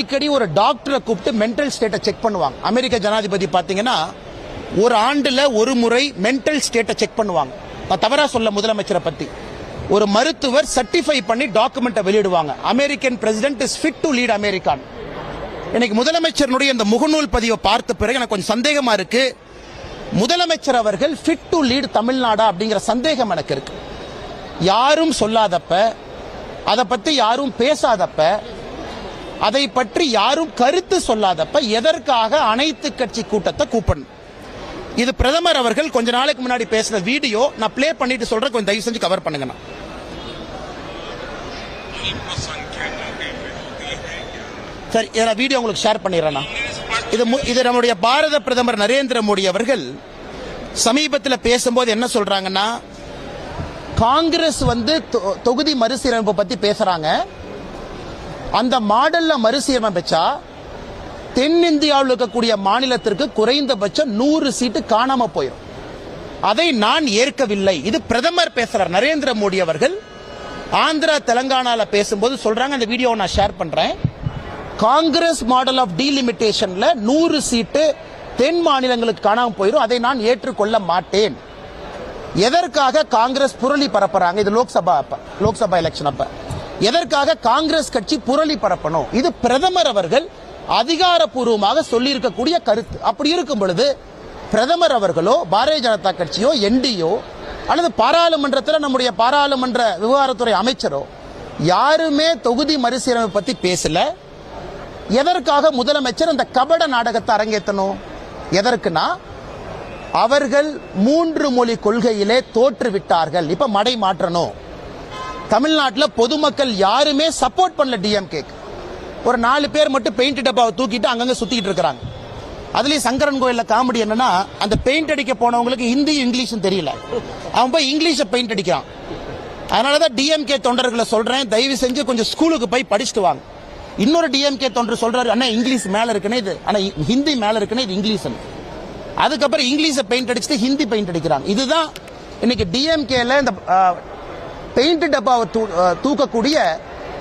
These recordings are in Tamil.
அடிக்கடி ஒரு டாக்டரை கூப்பிட்டு மென்டல் ஸ்டேட்டை செக் பண்ணுவாங்க. அமெரிக்க ஜனாதிபதி பாத்தீங்கன்னா ஒரு ஆண்டுல ஒரு முறை மென்டல் ஸ்டேட்டை செக் பண்ணுவாங்க. தவறா சொல்ல முதலமைச்சரை பத்தி ஒரு மருத்துவர் சர்டிஃபை பண்ணி டாக்குமெண்ட்டை வெளியிடுவாங்க. American president is fit to lead America. இன்னைக்கு முதலமைச்சருடைய இந்த முகநூல் பதிவை பார்த்த பிறகு எனக்கு கொஞ்சம் சந்தேகமா இருக்கு. முதலமைச்சர் அவர்கள் ஃபிட் டு லீட் தமிழ்நாடா அப்படிங்கிற சந்தேகம் எனக்கு இருக்கு. யாரும் சொல்லாதப்ப, அதை பத்தி யாரும் பேசாதப்ப, அதை பற்றி யாரும் கருத்து சொல்லாதப்ப எதற்காக அனைத்து கட்சி கூட்டத்தை கூப்பிடணும்? இது பிரதமர் அவர்கள் கொஞ்ச நாளைக்கு முன்னாடி பேசின வீடியோ நான் பிளே பண்ணிட்டு சொல்றேன், கொஞ்சம் தயவு செஞ்சு கவர் பண்ணுங்க. சரி, இதில் வீடியோ உங்களுக்கு ஷேர் பண்ணிடுறேன். இது நம்முடைய பாரத பிரதமர் நரேந்திர மோடி அவர்கள் சமீபத்தில் பேசும்போது என்ன சொல்றாங்கன்னா, காங்கிரஸ் தொகுதி மறுசீரமைப்பு பத்தி பேசுறாங்க. அந்த மாடல்ல மறுசீரமைச்சா தென்னிந்தியாவில் இருக்கக்கூடிய மாநிலத்திற்கு குறைந்தபட்சம் 100 சீட்டு காணாம போயிடும். அதை நான் ஏற்கவில்லை. இது பிரதமர் பேசுறார். நரேந்திர மோடி அவர்கள் ஆந்திரா தெலங்கானால பேசும்போது சொல்றாங்க. அந்த வீடியோவை நான் ஷேர் பண்றேன். காங்கிரஸ் மாடல் ஆஃப் டீலிமிட்டேஷன்ல 100 சீட்டு தென் மாநிலங்களுக்கு காணாம போயிடும். அதை நான் ஏற்றுக்கொள்ள மாட்டேன். எதற்காக காங்கிரஸ் புரளி பரப்புறாங்க? இது லோக்சபா எலெக்ஷன் அப்ப எதற்காக காங்கிரஸ் கட்சி புரளி பரப்பணும்? இது பிரதமர் அவர்கள் அதிகாரப்பூர்வமாக சொல்லி இருக்கக்கூடிய கருத்து. அப்படி இருக்கும் பொழுது பிரதமர் அவர்களோ பாரதிய ஜனதா கட்சியோ என்டியோ அல்லது பாராளுமன்றத்தில் நம்முடைய பாராளுமன்ற விவகாரத்துறை அமைச்சரோ யாருமே தொகுதி மறுசீரமைப்பு பத்தி பேசல. எதற்காக முதலமைச்சர் அந்த கபட நாடகத்தை அரங்கேற்றணும்? எதற்குனா அவர்கள் 3 மொழி கொள்கையிலே தோற்றுவிட்டார்கள். இப்ப மடை மாற்றணும். தமிழ்நாட்டில் பொதுமக்கள் யாருமே சப்போர்ட் பண்ணல டிஎம்கே. ஒரு 4 பேர் மட்டும் பெயிண்ட் டப்பாவை தூக்கிட்டு அங்கங்க சுத்திட்டு இருக்காங்க. அதுலயும் சங்கரன் கோயில்ல காமெடி என்னன்னா, அந்த பெயிண்ட் அடிக்க போனவங்களுக்கு ஹிந்தி இங்கிலீஷும் தெரியல, அவன் போய் இங்கிலீஷ பெயிண்ட் அடிக்கிறான். அதனாலதான் டிஎம்கே தொண்டர்களை சொல்றேன், தயவு செஞ்சு கொஞ்சம் ஸ்கூலுக்கு போய் படிச்சுட்டு வாங்க. இன்னொரு டிஎம்கே தொண்டர் சொல்றாரு, அண்ணா இங்கிலீஷ் மேல இருக்குன்னு இது, ஆனா ஹிந்தி மேல இருக்குன்னு இது இங்கிலீஷ். அதுக்கப்புறம் இங்கிலீஷ பெயிண்ட் அடிச்சுட்டு ஹிந்தி பெயிண்ட் அடிக்கிறாங்க. இதுதான் இன்னைக்கு டிஎம்கேல இந்த பெயிண்ட் டப்பாவை தூக்கக்கூடிய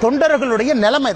தொண்டர்களுடைய நிலைமை தான்.